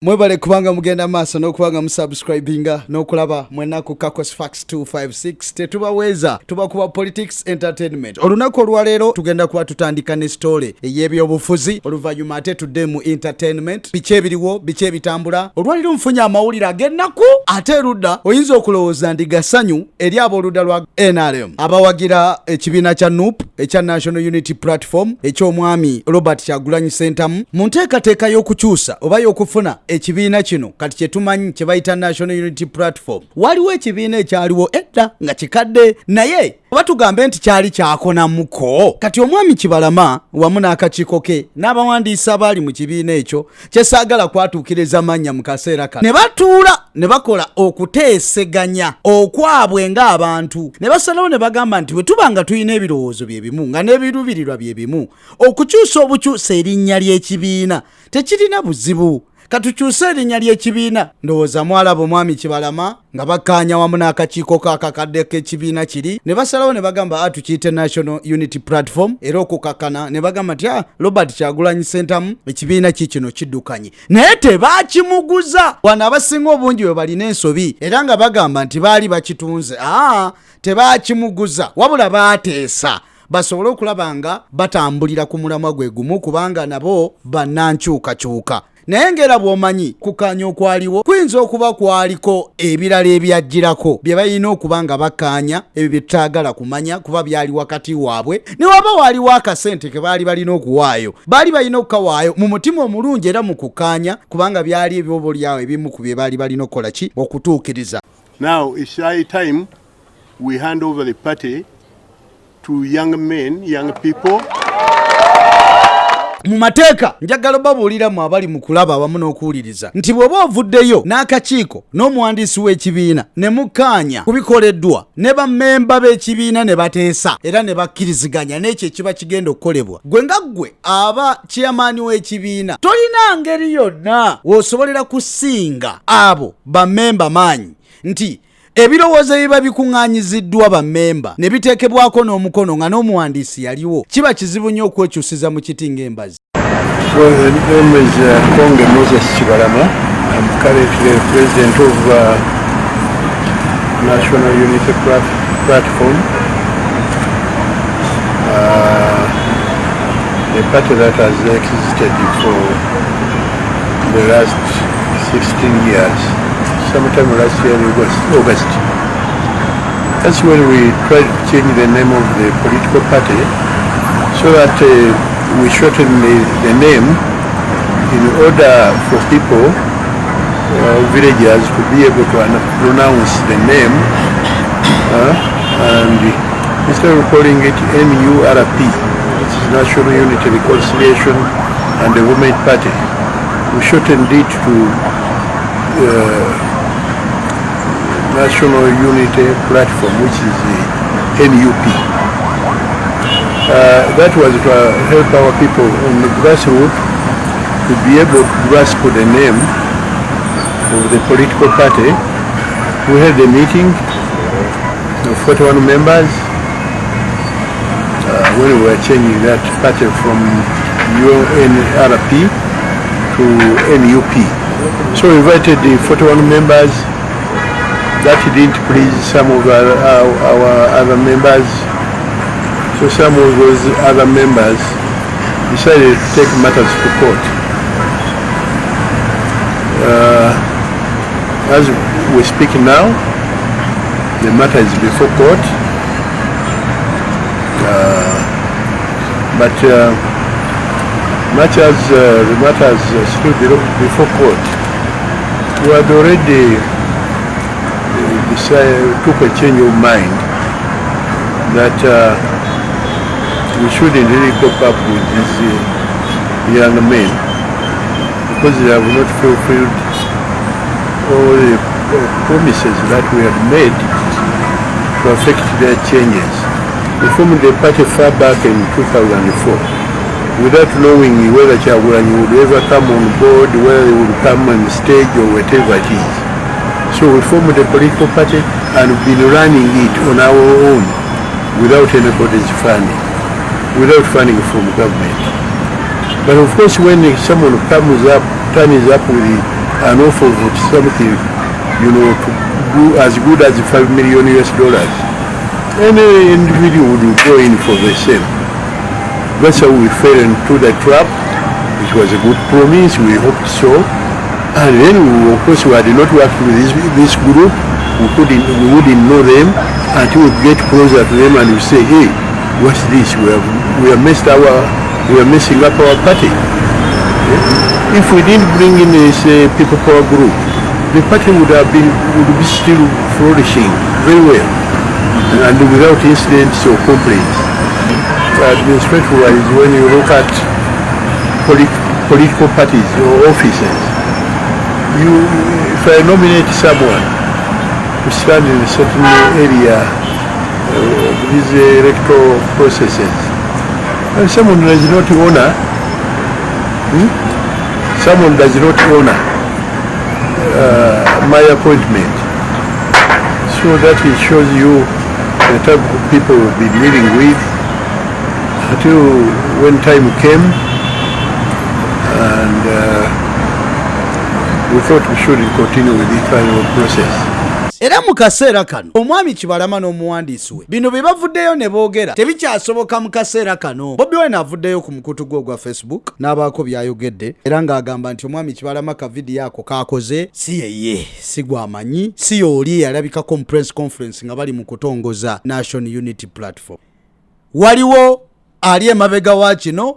Mwebale kubanga mugenda maaso n'okubanga musubscribinga n'okulaba mwenna ku Kakos Facts 256 tetubaweza tuba kuba politics entertainment. Olunaku olwaleero tugenda kuba tutandika ne story ey'ebyobufuzi oluvannyuma ate tudde mu entertainment. Biki ebiriwo, biki ebitambula. Olwaleero nfunye amawulire ag'ennaku ate erudda oyinza okulowooza ndi gasanyu eri ab'oludda lwa NRM abawagira ekibiina kya NUP ekya National Unity Platform eky'omwami Robert Kyagulanyi Ssentamu mu nteekateeka y'okukyusa oba y'okufuna ekibiina kino kati kyetumanyi kye bayita National Unity Platform. Waliwo ekibiina ekyaliwo edda nga kikadde naye oba tugambe nti kyali kyakonamuko. Kati omwami Kibalama wamu n'akakiiko ke n'abawandiisi abaali mu kibiina ekyo kyesaagala kwatuukiriza mannya mu kaseera kano ne batuula ne bakola okuteeseganya okwabwe ng'abantu ne basalawo ne bagamba nti bwe tuba nga tulina ebirowoozo bye bimu nga n'ebiruubirirwa bye bimu okukyusa obukyusa erinnya ly'ekibiina tekirina buzibu. Katukyuse erinnya ly'ekibiina ndowooza mwalaba omwami Kibalama nga bakkaanya wamu n'akakiiko kakakadde k'ekibiina kiri ne basalawo ne bagamba tukiyite National Unity Platform era okukakana ne bagamba nti Robert Kyagulanyi Ssentamu ekibiina kino kiddukanye naye tebaakimuguza. Wano abasinga obungi bwe balina ensobi era nga bagamba nti baali bakitunze tebaakimuguza wabula baateesa basobole okulaba nga batambulira ku mulamwa gwe gumu kubanga nabo bannankyukakyuka. Naye ngera bw'omanyi kukkaanya okwaliwo kuyinza okuba kwaliko ebirala ebyajjirako bye balina okuba nga bakkaanya ebyo bye tutaagala kumanya kuba byali wakati waabwe ne waba waliwo akasente ke baali balina okuwaayo baali balina okukawaayo mu mutima omulungi era mu kukkaanya kubanga byali ebyoboolyawo ebimu ku bye baali balina okukola ki okutuukiriza. Now it's high time we hand over the party to young men, young people. Mu mateeka njagala babuuliramu abali mu kulaba awamu n'okuwuliriza nti bw'oba ovuddeyo n'akakiiko n'omuwandiisi w'ekibiina ne mukkaanya kubikoleddwa ne bammemba b'ekibiina ne bateesa era ne bakkiriziganya n'ekyo ekiba kigenda okukolebwa, gwe nga ggwe aba chairman w'ekibiina tolina ngeri yonna w'osobolera kusinga abo bammemba maanyi nti ebirowoozo ebiba bikuŋŋaanyiziddwa bammemba ne biteekebwako n'omukono nga n'omuwandiisi yaliwo kiba kizibu nnyo okwekyusiza mu kiti ng'embazi. Well, the name is Konge Moses Kibalama. I'm currently the president of National Unity Platform, a party that has existed for the last 16 years. Sometime last year in August. That's when we tried to change the name of the political party so that we shorten the name in order for people, villagers, to be able to pronounce the name and instead of calling it NURP, which is National Unity Reconciliation and Development Party, we shortened it to National Unity Platform, which is the NUP. That was to help our people on the grassroots to be able to grasp the name of the political party. We had a meeting of 41 members when we were changing that party from UNRP to NUP. So we invited the 41 members. That didn't please some of our other members. So some of those other members decided to take matters to court. As we speak now, the matter is before court. But much as the matter is still before court, we had already took a change of mind that we shouldn't really cope up with these young men because they have not fulfilled all the promises that we had made to affect their changes. We formed the party far back in 2004 without knowing whether Kyagulanyi would ever come on board, whether he would come on stage or whatever it is. So we formed a political party and we've been running it on our own without anybody's funding, without funding from government. But of course when someone turns up with an offer of something, you know, to do as good as $5 million US. Any individual would go in for the same. That's how we fell into the trap. It was a good promise, we hoped so. And then, of course, we had not worked with this group. We wouldn't know them until we get closer to them and we say, hey, what's this? We are messing up our party. If we didn't bring in this people power group, the party would be still flourishing very well, and without incidents or complaints. Administrative-wise, when you look at political parties or offices, if I nominate someone to stand in a certain area of these electoral processes, and someone does not honor, my appointment, so that it shows you the type of people we've been dealing with until when time came, and we thought we should continue with this kind of process. Era mu kaseera kano omwami Kibalama n'omuwandiisi we bino bye bavuddeyo ne boogera tebikyasoboka mu kaseera kano. Bobi Wine avuddeyo ku mukutu gwe gwa Facebook n'abaako byayogedde era ng'agamba nti omwami Kibalama ka vidiyo ako kaakoze si yeye, si gwamanyi, si y'oli alabikako mu press conference nga bali mu kutongoza National Unity Platform. Waliwo ali emabega wa kino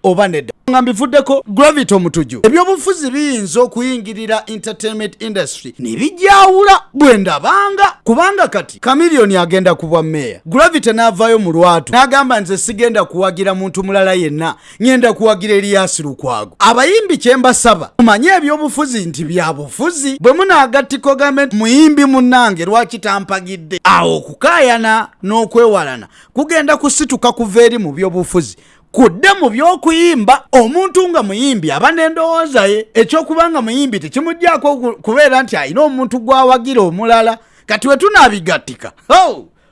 oba nedda. Nga mbivuddeko Gravity Omutuju. Ebyobufuzi biyinza okuyingirira entertainment industry ne bijawula bwendabanga kubanga kati Chameleon agenda kubwa meya. Gravity n'avaayo mu lwatu n'agamba nze sigenda kuwagira muntu mulala yenna, ngenda kuwagira Elias Lukwago. Abayimbi kyembasaba mumanye ebyobufuzi nti bya bufuzi, bwe munaagattiko gavumenti muyimbi munnange lwaki tampagidde, awo okukaayana n'okwewalana kugenda kusituka kuva eri mu byobufuzi kudde mu by'okuyimba. Omuntu nga muyimbi aba n'endowooza ye, ekyokubanga muyimbi tekimuggyako kubeera nti alina omuntu gwawagira omulala. Kati we tunaabigattika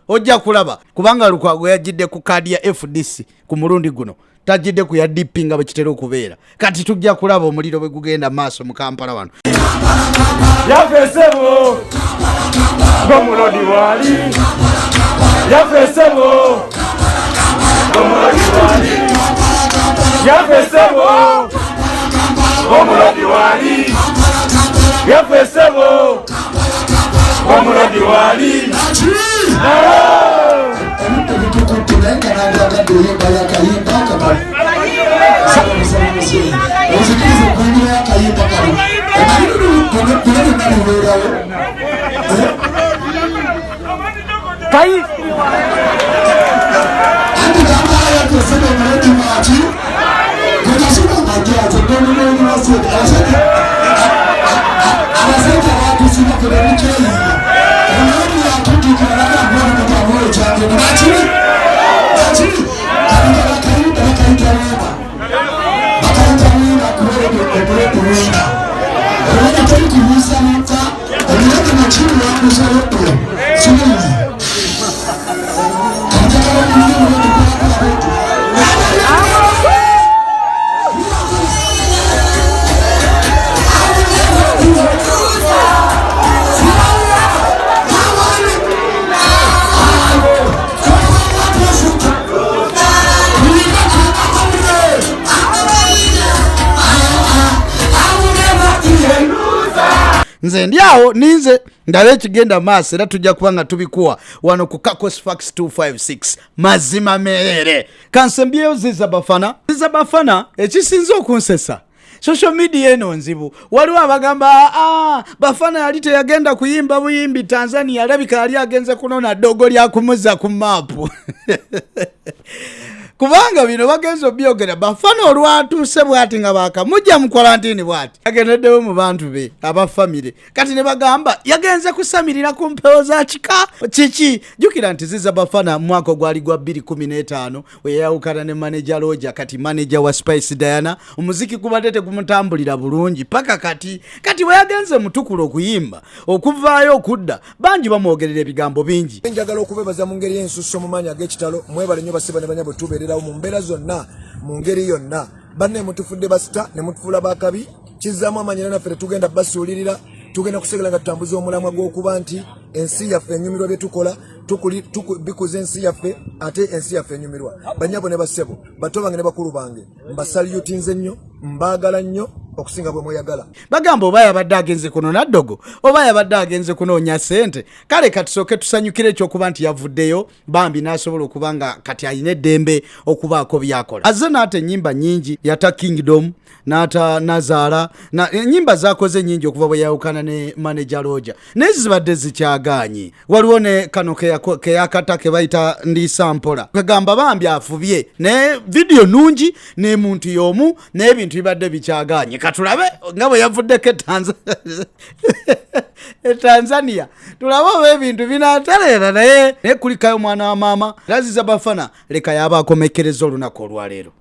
ojja kulaba kubanga Lukwago yajjidde ku kaadi ya FDC ku mulundi guno, tajjidde ku ya DP nga bwe kitera okubeera. Kati tujja kulaba omuliro bwe gugenda maaso mu Kampala wano. Yafesebo gomulodi wali yafesebo gomulodi wali yafesebo gomulodi wali yafesebo gomulodi wali Nze ndiawo ninze ndabe kigenda maaso era tujja kubanga tubikuwa wano ku Kakos Fax 256 mazima merere. Kansembyeyo Ziza Bafana ekisinza okunsesa social media eno nzibu. Waliwo abagamba Bafana yali teyagenda kuyimba buyimbi Tanzania, alabika yali agenze kunona ddogo lya kumuza ku mapu. Kubanga bino bagenzo byogera Bafana olwatuuse bwati nga bakamujja mu quarantine bwati agendeddewo mu bantu be aba family. Kati ne bagamba yagenze kusamirira ku mpewo za kika kiki. Jukira nti Ziza Bafana mwaka gwali gwa 2015 we yawukana ne manager Roger, kati manager wa Spice Diana omuziki kubadde kumutambulira bulungi paka kati we yagenze mutukulo okuyimba okuvaayo okudda bangi bamwogerera ebigambo bingi. Njagala okubebaza mu ngeri y'ensusso mu maanyi ag'ekitalo mwebale nnyo basiba ne banyabo tubeererawo mu mbeera zonna mu ngeri yonna. Banne mutufudde basita ne mutufuula bakabi kizzaamu amaanyi era naffe tetugenda basuulirira tugenda kusigala nga tutambuza omulamwa gw'okuba nti ensi yaffe enyumirwa bye tukola bikuza ensi yaffe ate ensi yaffe enyumirwa. Banyabo ne bassebo bato bange ne bakulu bange mbasalyutinze nnyo mbaagala nnyo okusinga bwe mweyagala. Bagamba oba yabadde agenze kunona ddogo oba yabadde agenze kunoonya ssente kale katusooke tusanyukire ekyokuba nti yavuddeyo bambi n'asobola okuba nga kati alina eddembe okubaako byakola. Azze n'ata ennyimba nnyingi yata Kingdom n'ata Nazaala ennyimba zaakoze nnyingi okuva bwe yawukana ne manager Roger naye zibadde zikyagaanye. Waliwo ne kano keyakata ke bayita Ndiisa Mpola kagamba bambi afubye ne video nungi ne muntu y'omu n'ebintu bibadde bikyagaanye. Katulabe nga bwe yavuddeko Tanzania tulabe oba ebintu binaatereera naye kulikayo mwana wa maama laziza bafana leka yaba akomekereza olunaku olwaleero.